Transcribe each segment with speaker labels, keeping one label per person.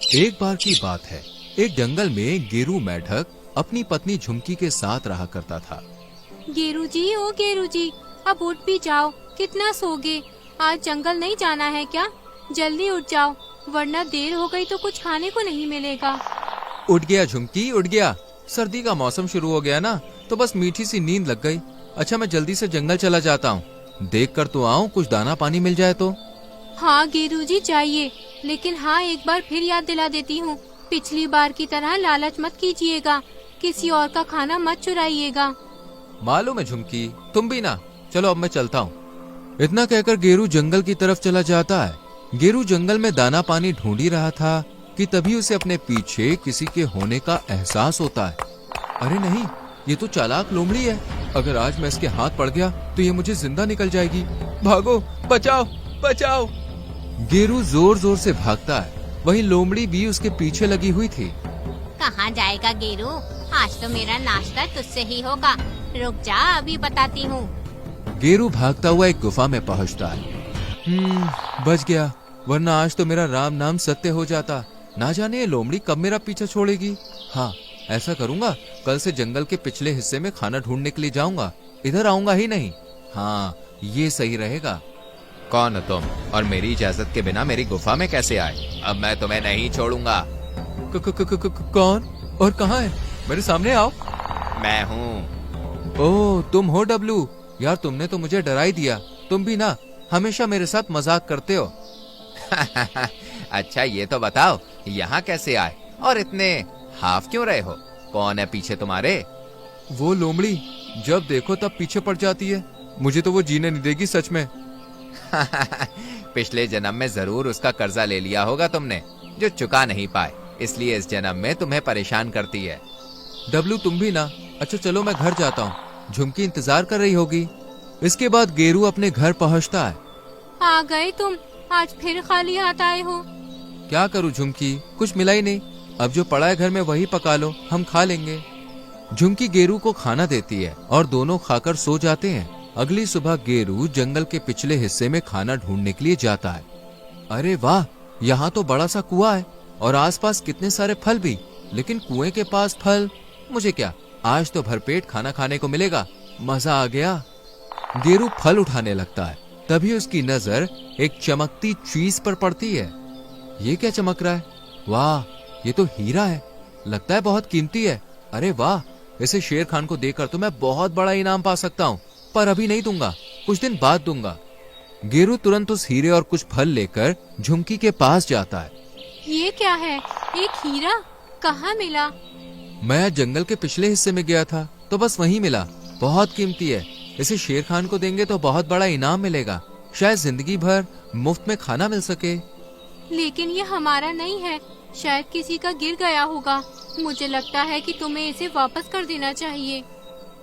Speaker 1: एक बार की बात है, एक जंगल में गेरू मेढक अपनी पत्नी झुमकी के साथ रहा करता था।
Speaker 2: गेरू जी, ओ गेरू जी, अब उठ भी जाओ, कितना सोगे? आज जंगल नहीं जाना है क्या? जल्दी उठ जाओ, वरना देर हो गई तो कुछ खाने को नहीं मिलेगा।
Speaker 1: उठ गया झुमकी, उठ गया। सर्दी का मौसम शुरू हो गया ना, तो बस मीठी सी नींद लग गई। अच्छा, मैं जल्दी से जंगल चला जाता हूँ, देख कर तो आऊँ कुछ दाना पानी मिल जाए तो।
Speaker 2: हाँ गेरू जी जाइए, लेकिन हाँ एक बार फिर याद दिला देती हूँ, पिछली बार की तरह लालच मत कीजिएगा, किसी और का खाना मत चुराइएगा।
Speaker 1: मालूम है झुमकी, तुम भी ना। चलो अब मैं चलता हूँ। इतना कहकर गेरू जंगल की तरफ चला जाता है। गेरू जंगल में दाना पानी ढूंढ ही रहा था कि तभी उसे अपने पीछे किसी के होने का एहसास होता है। अरे नहीं, ये तो चालाक लोमड़ी है। अगर आज मैं इसके हाथ पड़ गया तो ये मुझे जिंदा निकल जाएगी। भागो, बचाओ बचाओ। गेरू जोर जोर से भागता है, वहीं लोमड़ी भी उसके पीछे लगी हुई थी।
Speaker 3: कहाँ जाएगा गेरू? आज तो मेरा नाश्ता तुझसे ही होगा। रुक जा, अभी बताती हूँ।
Speaker 1: गेरू भागता हुआ एक गुफा में पहुँचता है। बच गया, वरना आज तो मेरा राम नाम सत्य हो जाता। ना जाने ये लोमड़ी कब मेरा पीछा छोड़ेगी। हाँ, ऐसा करूंगा, कल से जंगल के पिछले हिस्से में खाना ढूंढने के लिए जाऊंगा, इधर आऊंगा ही नहीं। हाँ, ये सही रहेगा। कौन हो तुम, और मेरी इजाजत के बिना मेरी गुफा में कैसे आए? अब मैं तुम्हें नहीं छोड़ूंगा। कौन और कहाँ है? मेरे सामने आओ। मैं हूँ। ओह, तुम हो डब्लू। यार तुमने तो मुझे डरा ही दिया। तुम भी ना हमेशा मेरे साथ मजाक करते हो। अच्छा ये तो बताओ, यहाँ कैसे आए और इतने हाफ क्यों रहे हो? कौन है पीछे तुम्हारे? वो लोमड़ी, जब देखो तब पीछे पड़ जाती है। मुझे तो वो जीने नहीं देगी सच में। पिछले जन्म में जरूर उसका कर्जा ले लिया होगा तुमने, जो चुका नहीं पाए, इसलिए इस जन्म में तुम्हें परेशान करती है। डब्लू तुम भी ना। अच्छा चलो मैं घर जाता हूँ, झुमकी इंतजार कर रही होगी। इसके बाद गेरू अपने घर पहुँचता है।
Speaker 2: आ गए तुम, आज फिर खाली हाथ आए हो।
Speaker 1: क्या करूँ झुमकी, कुछ मिला ही नहीं। अब जो पड़ा है घर में वही पका लो, हम खा लेंगे। झुमकी गेरू को खाना देती है और दोनों खाकर सो जाते हैं। अगली सुबह गेरू जंगल के पिछले हिस्से में खाना ढूंढने के लिए जाता है। अरे वाह, यहाँ तो बड़ा सा कुआं है और आसपास कितने सारे फल भी। लेकिन कुएं के पास फल, मुझे क्या, आज तो भरपेट खाना खाने को मिलेगा। मजा आ गया। गेरू फल उठाने लगता है, तभी उसकी नजर एक चमकती चीज पर पड़ती है। ये क्या चमक रहा है? वाह, ये तो हीरा है, लगता है बहुत कीमती है। अरे वाह, इसे शेर खान को देकर तो मैं बहुत बड़ा इनाम पा सकता हूँ, पर अभी नहीं दूंगा, कुछ दिन बाद दूंगा। गेरू तुरंत उस हीरे और कुछ फल लेकर झुमकी के पास जाता है।
Speaker 2: ये क्या है? एक हीरा? कहाँ मिला?
Speaker 1: मैं जंगल के पिछले हिस्से में गया था तो बस वहीं मिला। बहुत कीमती है, इसे शेर खान को देंगे तो बहुत बड़ा इनाम मिलेगा, शायद जिंदगी भर मुफ्त में खाना मिल सके।
Speaker 2: लेकिन ये हमारा नहीं है, शायद किसी का गिर गया होगा। मुझे लगता है कि तुम्हें इसे वापस कर देना चाहिए।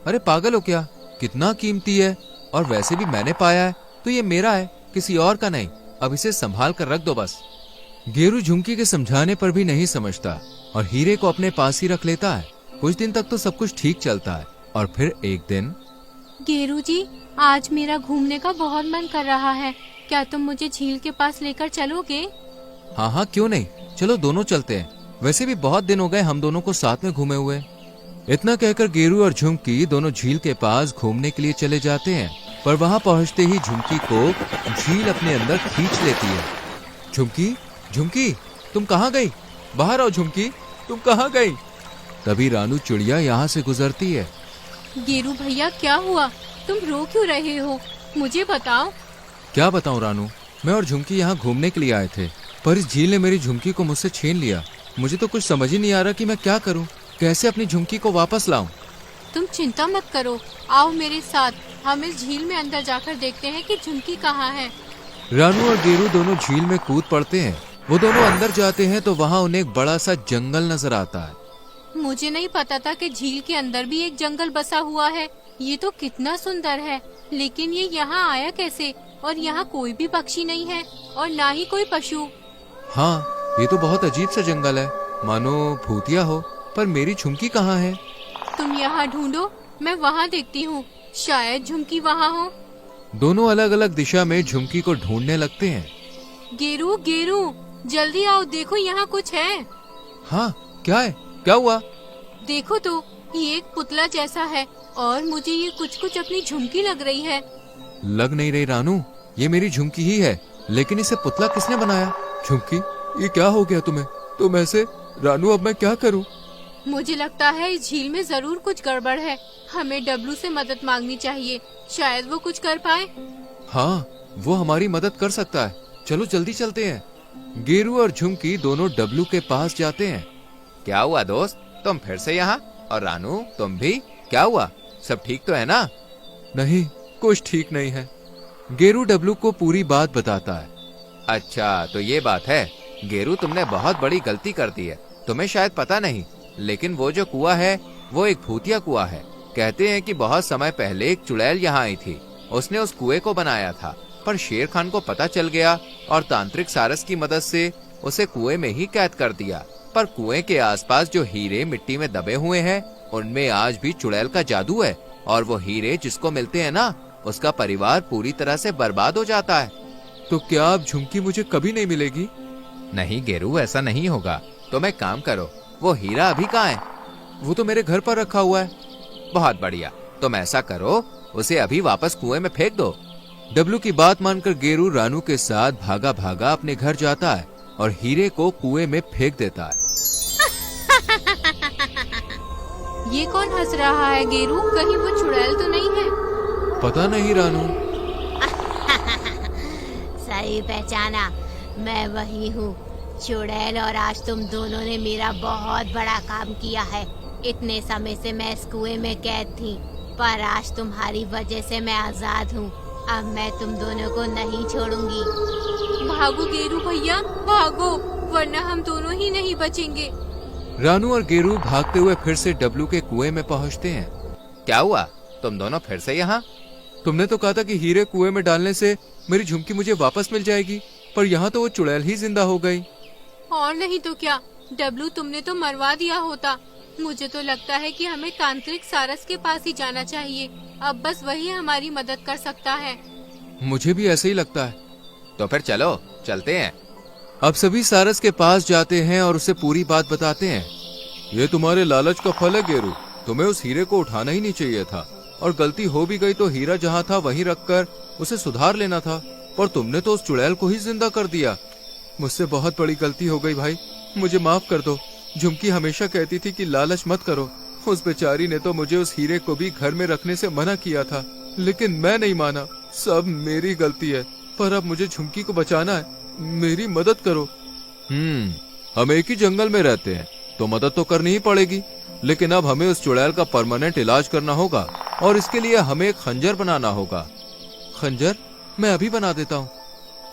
Speaker 1: अरे पागल हो क्या, कितना कीमती है, और वैसे भी मैंने पाया है तो ये मेरा है, किसी और का नहीं। अब इसे संभाल कर रख दो बस। गेरू झुमकी के समझाने पर भी नहीं समझता और हीरे को अपने पास ही रख लेता है। कुछ दिन तक तो सब कुछ ठीक चलता है और फिर एक दिन।
Speaker 2: गेरू जी, आज मेरा घूमने का बहुत मन कर रहा है, क्या तुम मुझे झील के पास लेकर चलोगे?
Speaker 1: हाँ हाँ क्यों नहीं, चलो दोनों चलते हैं। वैसे भी बहुत दिन हो गए हम दोनों को साथ में घूमे हुए। इतना कहकर गेरू और झुमकी दोनों झील के पास घूमने के लिए चले जाते हैं, पर वहां पहुंचते ही झुमकी को झील अपने अंदर खींच लेती है। झुमकी, झुमकी, तुम कहाँ गई? बाहर आओ झुमकी, तुम कहाँ गई? तभी रानू चिड़िया यहाँ से गुजरती है।
Speaker 2: गेरू भैया, क्या हुआ? तुम रो क्यों रहे हो? मुझे बताओ।
Speaker 1: क्या बताऊं रानू, मैं और झुमकी यहाँ घूमने के लिए आए थे, पर इस झील ने मेरी झुमकी को मुझसे छीन लिया। मुझे तो कुछ समझ ही नहीं आ रहा कि मैं क्या करूं, कैसे अपनी झुमकी को वापस लाऊं।
Speaker 2: तुम चिंता मत करो, आओ मेरे साथ, हम इस झील में अंदर जाकर देखते हैं कि झुमकी कहाँ है।
Speaker 1: रानू और गेरू दोनों झील में कूद पड़ते हैं। वो दोनों अंदर जाते हैं तो वहाँ उन्हें एक बड़ा सा जंगल नजर आता है।
Speaker 2: मुझे नहीं पता था कि झील के अंदर भी एक जंगल बसा हुआ है। ये तो कितना सुंदर है, लेकिन ये यहाँ आया कैसे? और यहाँ कोई भी पक्षी नहीं है और ना ही कोई पशु।
Speaker 1: हाँ, ये तो बहुत अजीब सा जंगल है, मानो भूतिया हो। पर मेरी झुमकी कहाँ है?
Speaker 2: तुम यहाँ ढूंढो, मैं वहाँ देखती हूँ, शायद झुमकी वहाँ हो।
Speaker 1: दोनों अलग अलग दिशा में झुमकी को ढूंढने लगते हैं।
Speaker 2: गेरू, गेरू, जल्दी आओ, देखो यहाँ कुछ है।
Speaker 1: हाँ, क्या है? क्या हुआ?
Speaker 2: देखो तो, ये एक पुतला जैसा है और मुझे ये कुछ कुछ अपनी झुमकी लग रही है।
Speaker 1: लग नहीं रही रानू, ये मेरी झुमकी ही है, लेकिन इसे पुतला किसने बनाया? झुमकी, ये क्या हो गया तुम्हें? तुम ऐसे? रानू, अब मैं क्या करूं?
Speaker 2: मुझे लगता है इस झील में जरूर कुछ गड़बड़ है। हमें डब्लू से मदद मांगनी चाहिए, शायद वो कुछ कर पाए।
Speaker 1: हाँ, वो हमारी मदद कर सकता है। चलो जल्दी चलते हैं। गेरू और झुमकी दोनों डब्लू के पास जाते हैं। क्या हुआ दोस्त, तुम फिर से यहाँ? और रानू, तुम भी? क्या हुआ? सब ठीक तो है ना? नहीं, कुछ ठीक नहीं है। गेरू डब्लू को पूरी बात बताता है। अच्छा, तो ये बात है। गेरू, तुमने बहुत बड़ी गलती कर दी है। तुम्हें शायद पता नहीं, लेकिन वो जो कुआं है वो एक भूतिया कुआं है। कहते हैं कि बहुत समय पहले एक चुड़ैल यहाँ आई थी। उसने उस कुएं को बनाया था, पर शेर खान को पता चल गया और तांत्रिक सारस की मदद से उसे कुएं में ही कैद कर दिया। पर कुएं के आसपास जो हीरे मिट्टी में दबे हुए हैं, उनमें आज भी चुड़ैल का जादू है, और वो हीरे जिसको मिलते हैं ना, उसका परिवार पूरी तरह से बर्बाद हो जाता है। तो क्या अब झुमकी मुझे कभी नहीं मिलेगी? नहीं गेरू, ऐसा नहीं होगा। तुम एक काम करो, वो हीरा अभी कहाँ है? वो तो मेरे घर पर रखा हुआ है। बहुत बढ़िया, तुम ऐसा करो, उसे अभी वापस कुएं में फेंक दो। डब्लू की बात मानकर गेरू रानू के साथ भागा भागा अपने घर जाता है और हीरे को कुएं में फेंक देता है।
Speaker 2: ये कौन हंस रहा है गेरू? कहीं वो चुड़ैल तो नहीं है?
Speaker 1: पता नहीं रानू।
Speaker 3: सही पहचाना, मैं वही हूँ, चुड़ैल। और आज तुम दोनों ने मेरा बहुत बड़ा काम किया है। इतने समय से मैं इस कुएं में कैद थी, पर आज तुम्हारी वजह से मैं आजाद हूँ। अब मैं तुम दोनों को नहीं छोड़ूंगी।
Speaker 2: भागो गेरू भैया, भागो, वरना हम दोनों ही नहीं बचेंगे।
Speaker 1: रानू और गेरू भागते हुए फिर से डब्लू के कुएं में पहुंचते हैं। क्या हुआ, तुम दोनों फिर से यहाँ? तुमने तो कहा था कि हीरे कुएं में डालने से मेरी झुमकी मुझे वापस मिल जाएगी, पर यहाँ तो वो चुड़ैल ही जिंदा हो गई।
Speaker 2: और नहीं तो क्या डब्लू, तुमने तो मरवा दिया होता। मुझे तो लगता है कि हमें तांत्रिक सारस के पास ही जाना चाहिए। अब बस वही हमारी मदद कर सकता है।
Speaker 1: मुझे भी ऐसे ही लगता है। तो फिर चलो, चलते हैं। अब सभी सारस के पास जाते हैं और उसे पूरी बात बताते हैं। ये तुम्हारे लालच का फल है गेरू, तुम्हें उस हीरे को उठाना ही नहीं चाहिए था, और गलती हो भी गई तो हीरा जहाँ था वहीं रखकर उसे सुधार लेना था, पर तुमने तो उस चुड़ैल को ही जिंदा कर दिया। मुझसे बहुत बड़ी गलती हो गई भाई, मुझे माफ कर दो। झुमकी हमेशा कहती थी कि लालच मत करो। उस बेचारी ने तो मुझे उस हीरे को भी घर में रखने से मना किया था, लेकिन मैं नहीं माना। सब मेरी गलती है, पर अब मुझे झुमकी को बचाना है। मेरी मदद करो। हम एक ही जंगल में रहते हैं, तो मदद तो करनी ही पड़ेगी, लेकिन अब हमें उस चुड़ैल का परमानेंट इलाज करना होगा, और इसके लिए हमें एक खंजर बनाना होगा। खंजर? मैं अभी बना देता हूँ।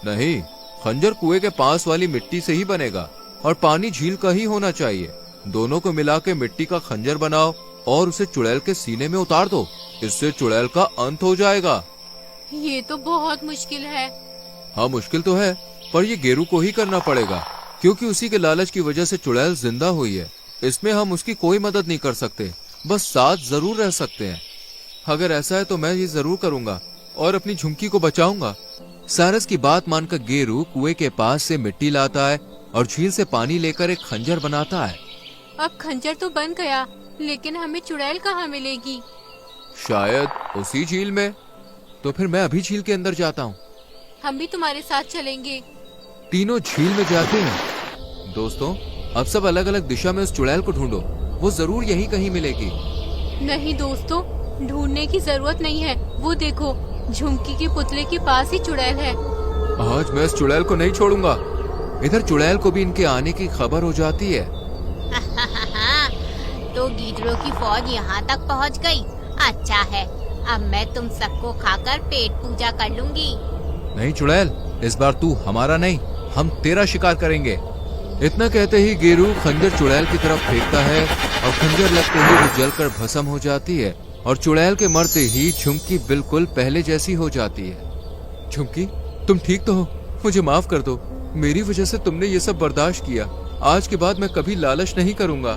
Speaker 1: नहीं, खंजर कुएं के पास वाली मिट्टी से ही बनेगा, और पानी झील का ही होना चाहिए। दोनों को मिला के मिट्टी का खंजर बनाओ और उसे चुड़ैल के सीने में उतार दो। इससे चुड़ैल का अंत हो जाएगा।
Speaker 2: ये तो बहुत मुश्किल है।
Speaker 1: हाँ, मुश्किल तो है, पर ये गेरू को ही करना पड़ेगा, क्योंकि उसी के लालच की वजह से चुड़ैल जिंदा हुई है। इसमें हम उसकी कोई मदद नहीं कर सकते, बस साथ जरूर रह सकते हैं। अगर ऐसा है तो मैं ये जरूर करूंगा और अपनी झुमकी को बचाऊंगा। सारस की बात मानकर गेरू कुएं के पास से मिट्टी लाता है और झील से पानी लेकर एक खंजर बनाता है।
Speaker 2: अब खंजर तो बन गया, लेकिन हमें चुड़ैल कहाँ मिलेगी?
Speaker 1: शायद उसी झील में। तो फिर मैं अभी झील के अंदर जाता हूँ।
Speaker 2: हम भी तुम्हारे साथ चलेंगे।
Speaker 1: तीनों झील में जाते हैं। दोस्तों, अब सब अलग अलग दिशा में उस चुड़ैल को ढूंढो, वो जरूर यहीं कहीं मिलेगी।
Speaker 2: नहीं दोस्तों, ढूंढने की जरूरत नहीं है। वो देखो, झुमकी के पुतले के पास ही चुड़ैल है।
Speaker 1: आज मैं इस चुड़ैल को नहीं छोड़ूंगा। इधर चुड़ैल को भी इनके आने की खबर हो जाती है।
Speaker 3: तो गीदड़ों की फौज यहाँ तक पहुँच गई। अच्छा है, अब मैं तुम सबको खाकर पेट पूजा कर लूंगी।
Speaker 1: नहीं चुड़ैल, इस बार तू हमारा नहीं, हम तेरा शिकार करेंगे। इतना कहते ही गेरू खंजर चुड़ैल की तरफ फेंकता है और खंजर लगते ही वो जलकर भस्म हो जाती है, और चुड़ैल के मरते ही झुमकी बिल्कुल पहले जैसी हो जाती है। झुमकी, तुम ठीक तो हो? मुझे माफ कर दो, मेरी वजह से तुमने ये सब बर्दाश्त किया। आज के बाद मैं कभी लालच नहीं करूँगा।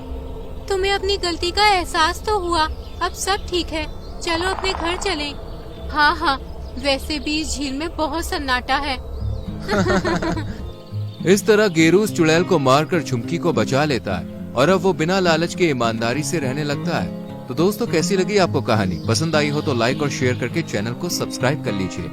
Speaker 2: तुम्हें अपनी गलती का एहसास तो हुआ, अब सब ठीक है। चलो अपने घर चलें। हाँ हाँ, वैसे भी इस झील में बहुत सन्नाटा है।
Speaker 1: इस तरह गेरू उस चुड़ैल को मारकर झुमकी को बचा लेता है और अब वो बिना लालच के ईमानदारी से रहने लगता है। तो दोस्तों, कैसी लगी आपको कहानी? पसंद आई हो तो लाइक और शेयर करके चैनल को सब्सक्राइब कर लीजिए।